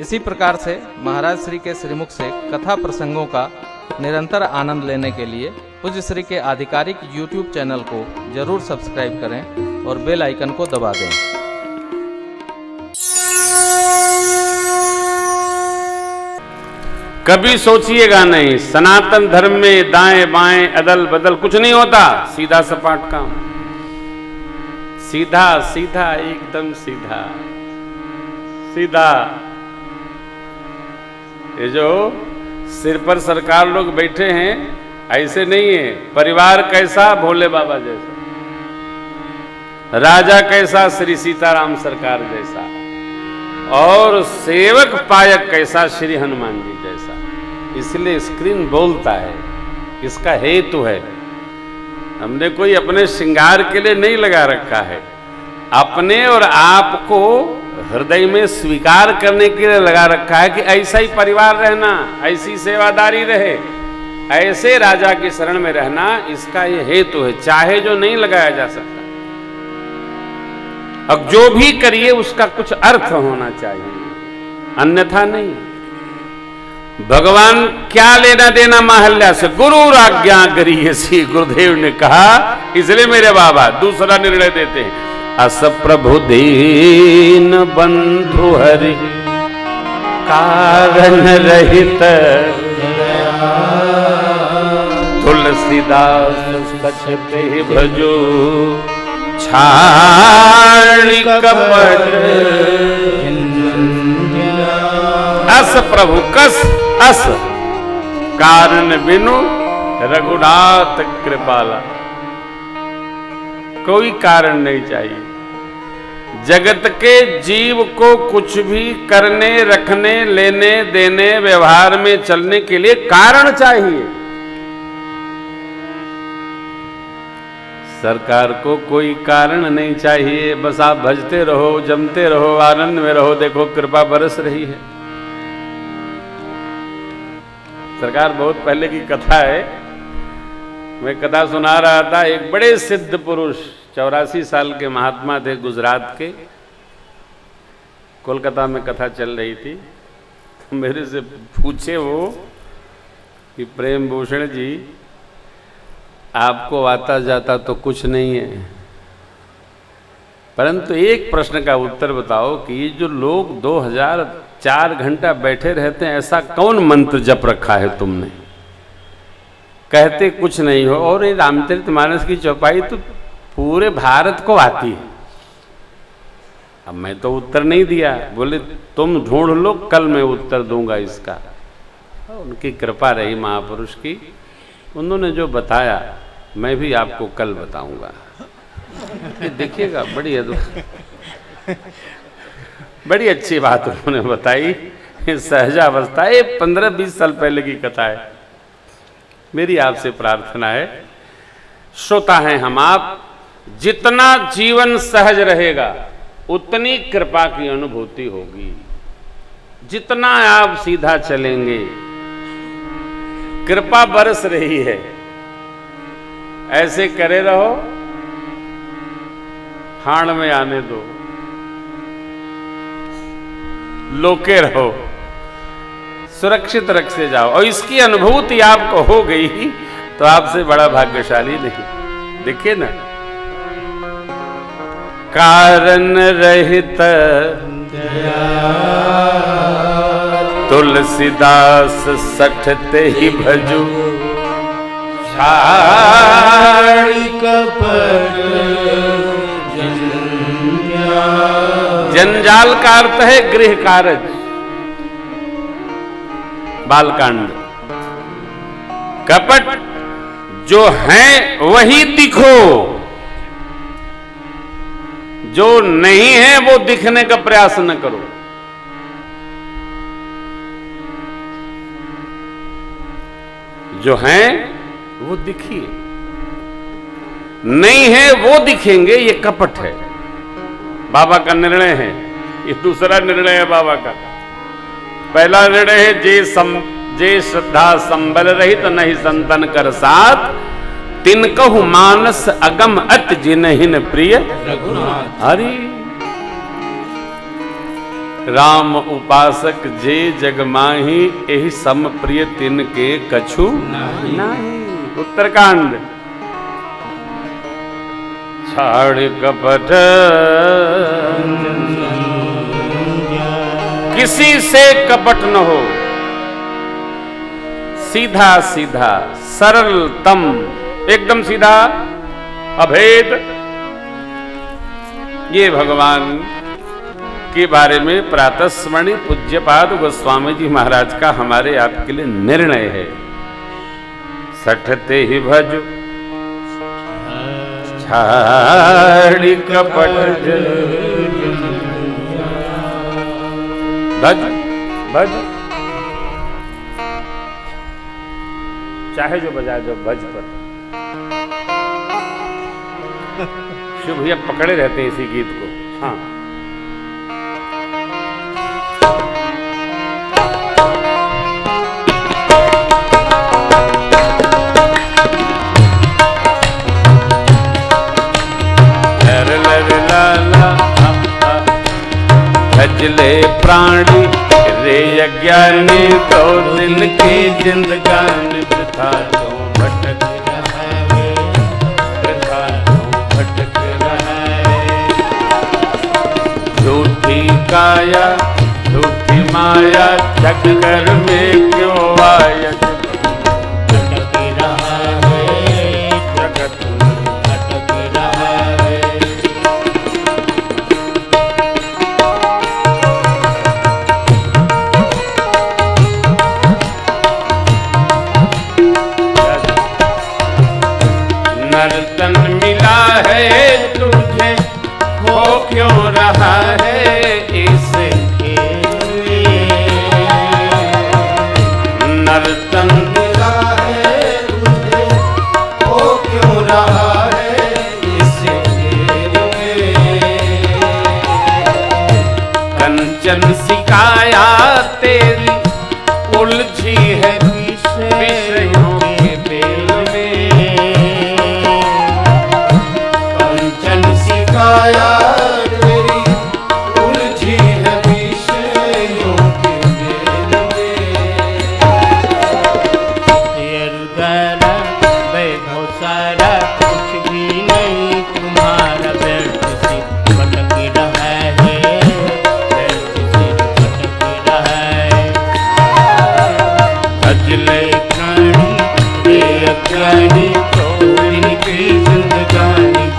इसी प्रकार से महाराज श्री के श्रीमुख से कथा प्रसंगों का निरंतर आनंद लेने के लिए पूज्य श्री के आधिकारिक YouTube चैनल को जरूर सब्सक्राइब करें और बेल आइकन को दबा दें। कभी सोचिएगा नहीं, सनातन धर्म में दाएं बाएं अदल बदल कुछ नहीं होता, सीधा सपाट काम, सीधा सीधा एकदम सीधा सीधा। ये जो सिर पर सरकार लोग बैठे हैं ऐसे नहीं है। परिवार कैसा, भोले बाबा जैसा, राजा कैसा, श्री सीताराम सरकार जैसा, और सेवक पायक कैसा, श्री हनुमान जी जैसा। इसलिए स्क्रीन बोलता है, इसका हेतु है। हमने कोई अपने श्रृंगार के लिए नहीं लगा रखा है, अपने और आपको हृदय में स्वीकार करने के लिए लगा रखा है कि ऐसा ही परिवार रहना, ऐसी सेवादारी रहे, ऐसे राजा की शरण में रहना, इसका ये हेतु है। चाहे जो नहीं लगाया जा सकता, अब जो भी करिए उसका कुछ अर्थ होना चाहिए, अन्यथा नहीं। भगवान क्या लेना देना माहल्या से, गुरु आज्ञा करिए, गुरुदेव ने कहा। इसलिए मेरे बाबा दूसरा निर्णय देते हैं, अस प्रभु दीन बंधु हरि कारण रहित तुलसीदास सचते भजो छाड़ी कपट। अस प्रभु कस अस कारण बिनु रघुनाथ कृपाला। कोई कारण नहीं चाहिए। जगत के जीव को कुछ भी करने, रखने, लेने, देने, व्यवहार में चलने के लिए कारण चाहिए। सरकार को कोई कारण नहीं चाहिए, बस आप भजते रहो, जमते रहो, आनंद में रहो, देखो कृपा बरस रही है। सरकार बहुत पहले की कथा है, मैं कथा सुना रहा था। एक बड़े सिद्ध पुरुष 84 साल के महात्मा थे, गुजरात के। कोलकाता में कथा चल रही थी, तो मेरे से पूछे वो कि प्रेम भूषण जी, आपको आता जाता तो कुछ नहीं है, परंतु एक प्रश्न का उत्तर बताओ कि ये जो लोग 2004 घंटा बैठे रहते हैं, ऐसा कौन मंत्र जप रखा है तुमने? कहते कुछ नहीं हो। और ये रामचरितमानस की चौपाई तो पूरे भारत को आती है। अब मैं तो उत्तर नहीं दिया, बोले तुम ढूंढ लो, कल मैं उत्तर दूंगा इसका। उनकी कृपा रही महापुरुष की, उन्होंने जो बताया मैं भी आपको कल बताऊंगा। देखिएगा, बड़ी अच्छी बात उन्होंने बताई। सहजावस्था, ये 15-20 साल पहले की कथा है। मेरी आपसे प्रार्थना है, श्रोता हैं हम आप, जितना जीवन सहज रहेगा उतनी कृपा की अनुभूति होगी। जितना आप सीधा चलेंगे, कृपा बरस रही है, ऐसे करे रहो, हाण में आने दो, लोके रहो, सुरक्षित रख से जाओ। और इसकी अनुभूति आपको हो गई तो आपसे बड़ा भाग्यशाली नहीं। देखिए ना, कारण रहित तुलसीदास सठते ही भजू छाड़ी कपट। जंजाल का अर्थ है गृह कारज, बालकांड। कपट जो है वही दिखो, जो नहीं है वो दिखने का प्रयास न करो। जो है वो दिखिए, नहीं है वो दिखेंगे, ये कपट है। बाबा का निर्णय है, ये दूसरा निर्णय है बाबा का। पहला निर्णय है, जे श्रद्धा संबल रहित नहीं संतन कर साथ, तिनकहु मानस अगम अत जिनहिन प्रिय रघुनाथ। हरि राम उपासक जे जग माही, एहि सम प्रिय तिनके कछु नहीं। उत्तरकांड। छाड़ कपट किसी से कपट न हो, सीधा सीधा सरलतम, एकदम सीधा अभेद। ये भगवान के बारे में प्रातस्मरणीय पूज्यपाद गोस्वामी जी महाराज का हमारे आपके लिए निर्णय है। सठते ही भज छाड़ी कपट, भज भज, चाहे जो बजा जो भज पर। शिव भैया पकड़े रहते हैं इसी गीत को। हाँ, भजले प्राणी रे अज्ञानी, तो दिन की जिंदगानी वृथा क्यों भटक रहा है, वृथा क्यों भटक रहा है। झूठी काया झूठी माया, चक्कर में क्यों आया, भटक रहा है, जगत भटक रहा है। नर्तन मिला है तुझे, हो क्यों रहा है इसे नर्तन मिला है तुझे, हो क्यों रहा है इसे कंचन सिकाया तेरी उलझी है विषयों के बेल में। काया तेरी उलझी है विषयों के मेल में। तेरुदर वैभव सारा, कुछ भी नहीं तुम्हारा, व्यर्थ से भटक रहा है, व्यर्थ से भटक रहा है। भजले प्राणी रे अज्ञानी, तो इनकी जिंदगानी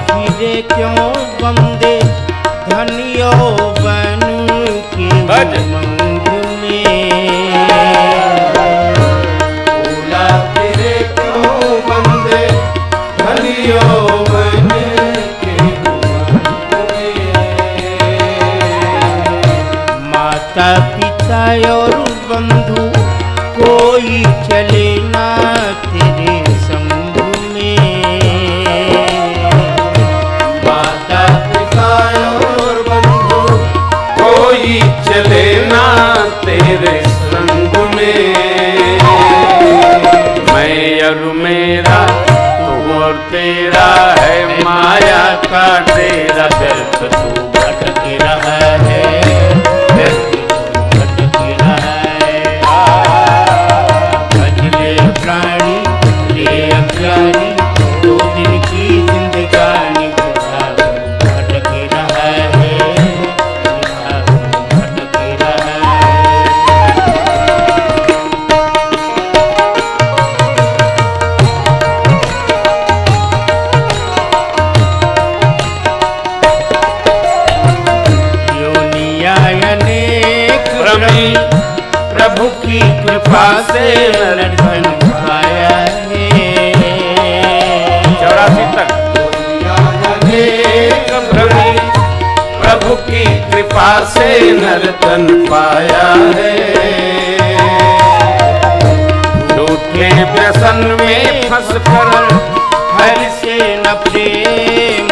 फिरे क्यों बंदे धनियो बन के उमंग में। भूला फिरे क्यों बंदे धनियो बन के उमंग में। माता पिता और बंधु कोई चले ना तेरे संग में। माता पिता और बंधु कोई चले ना तेरे संग में। मैं और मेरा तू और तेरा है माया का डेरा, व्यर्थ तू भटक रहा है, व्यर्थ तू भटक रहा है। भजले प्राणी रे अज्ञानी, दो दिन की जिंदगानी भटक रहा है, भटक रहा है। योनिया अनेक प्रभु की कृपा से नर्तन पाया है। 84 तक। अनेक प्रभु की कृपा से नर्तन पाया है। झूठे व्यसन में फंस कर हर से न प्रेम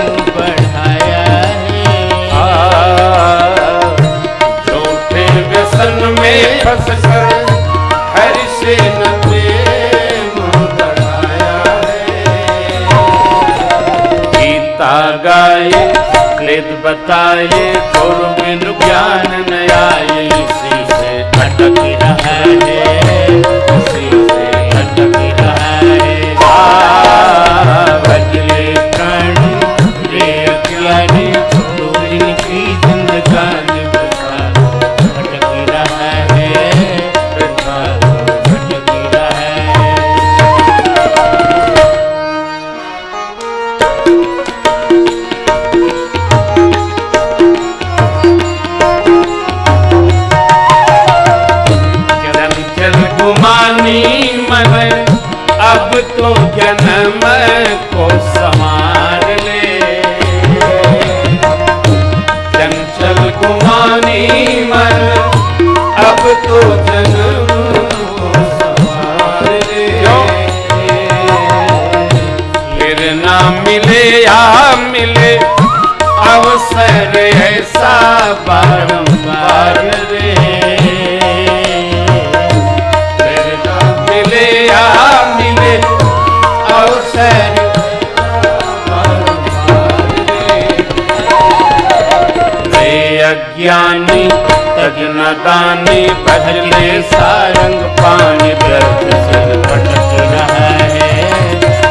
वेद बताए गुर बिन ज्ञान न आए, इसी से भटक रहा है, इसी से भटक रहा है। भजले प्राणी रे अज्ञानी, दो दिन की जिंदगानी वृथा भटक रहा है, वृथा भटक रहा है। चंचल गुमानी मन अब तो जन्म को संवार ले, चंचल गुमानी मन अब तो जन्म को संवार ले। फिर ना मिले या मिले अवसर ऐसा बारंबार रे, फिर ना मिले या मिले अवसर बारंबार रे अज्ञानी तज नदानी, भजले सारंग पानी व्यर्थ से भटक रहा है,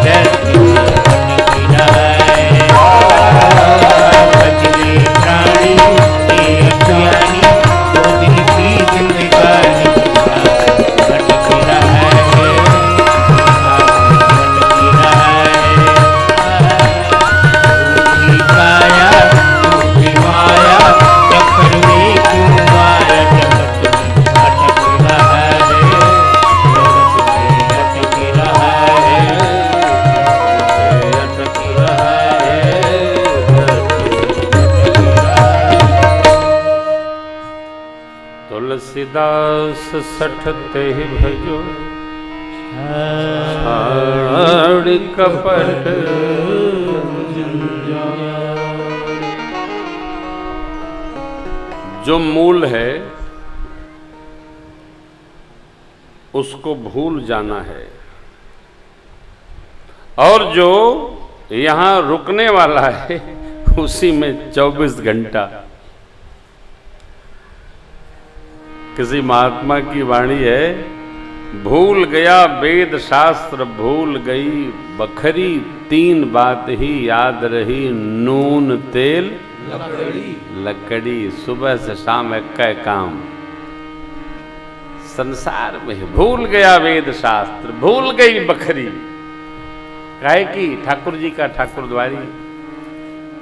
व्यर्थ से भटक रहा है। भजले प्राणी रे अज्ञानी, दो दिन की जिंदगानी भटक रहा है, भटक रहा है। रूठी काया रूठी माया, चक्कर में क्यों आया, जगत में भटक रहा है, जगत में भटक रहा है, अटक रहा है। तुलसीदास सठते भजो छाड़ कपट, जो मूल है उसको भूल जाना है, और जो यहाँ रुकने वाला है उसी में 24 घंटा। किसी महात्मा की वाणी है, भूल गया वेद शास्त्र भूल गई बखरी, तीन बात ही याद रही नून तेल लकड़ी, सुबह से शाम एक काम। संसार में भूल गया वेद शास्त्र, भूल गई बखरी, काहे की ठाकुर जी का ठाकुर द्वारी,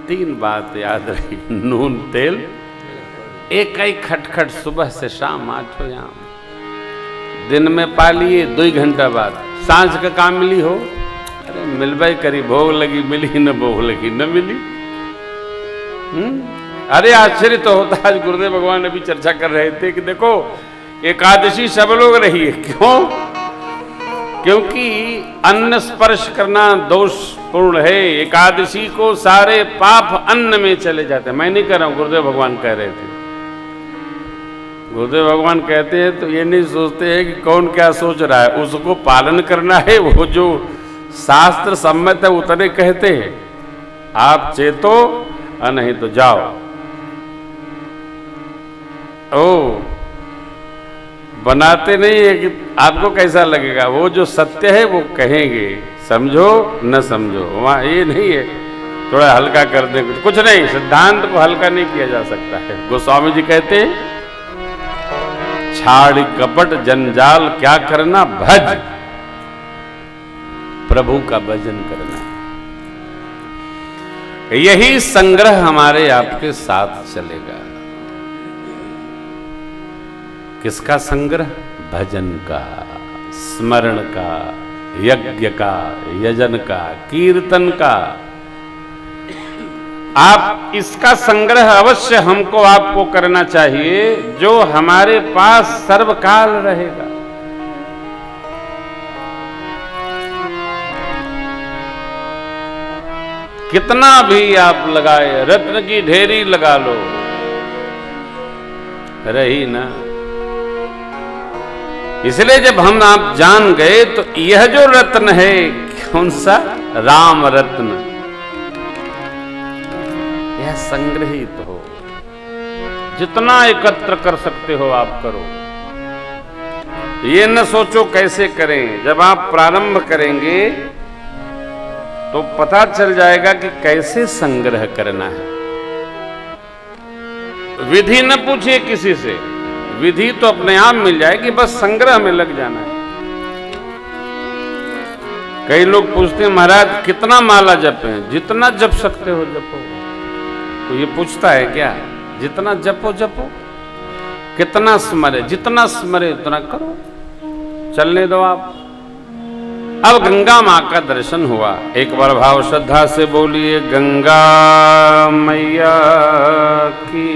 तीन बात याद रही नून तेल, एक ही खटखट सुबह से शाम आठों याम। दिन में पा लिए 2 घंटा बाद, सांझ का काम मिली हो, अरे मिलवाई करी, भोग लगी मिली न भोग लगी न मिली। अरे आश्चर्य तो होता। आज गुरुदेव भगवान अभी चर्चा कर रहे थे कि देखो एकादशी सब लोग रही है, क्यों? क्योंकि अन्न स्पर्श करना दोषपूर्ण है। एकादशी को सारे पाप अन्न में चले जाते हैं। मैं नहीं कह रहा हूं, गुरुदेव भगवान कह रहे थे। गुरुदेव भगवान कहते हैं तो ये नहीं सोचते हैं कि कौन क्या सोच रहा है, उसको पालन करना है। वो जो शास्त्र सम्मत है उतने कहते हैं। आप चेतो और नहीं तो जाओ। ओ बनाते नहीं है कि आपको कैसा लगेगा, वो जो सत्य है वो कहेंगे, समझो न समझो। वहां ये नहीं है थोड़ा हल्का कर दे, कुछ नहीं। सिद्धांत को हल्का नहीं किया जा सकता है। गोस्वामी जी कहते हैं छाड़ कपट जंजाल क्या करना, भज प्रभु का भजन करना। यही संग्रह हमारे आपके साथ चलेगा। किसका संग्रह? भजन का, स्मरण का, यज्ञ का, यजन का, कीर्तन का। आप इसका संग्रह अवश्य हमको आपको करना चाहिए, जो हमारे पास सर्वकाल रहेगा। कितना भी आप लगाए, रत्न की ढेरी लगा लो, रही ना। इसलिए जब हम आप जान गए तो यह जो रत्न है, कौन सा? राम रत्न। यह है संग्रहित हो, जितना एकत्र कर सकते हो आप करो। ये न सोचो कैसे करें, जब आप प्रारंभ करेंगे तो पता चल जाएगा कि कैसे संग्रह करना है। विधि न पूछिए किसी से, विधि तो अपने आप मिल जाएगी, बस संग्रह में लग जाना है। कई लोग पूछते हैं महाराज कितना माला जपें? जितना जप सकते हो जपो। तो ये पूछता है क्या? जितना जपो जपो। कितना स्मरे? जितना स्मरे उतना करो, चलने दो आप। अब गंगा मां का दर्शन हुआ। एक बार भाव श्रद्धा से बोलिए गंगा मैया की।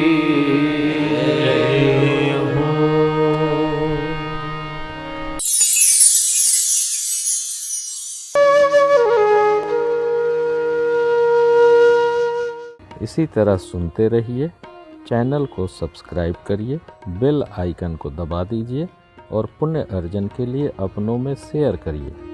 इसी तरह सुनते रहिए, चैनल को सब्सक्राइब करिए, बेल आइकन को दबा दीजिए और पुण्य अर्जन के लिए अपनों में शेयर करिए।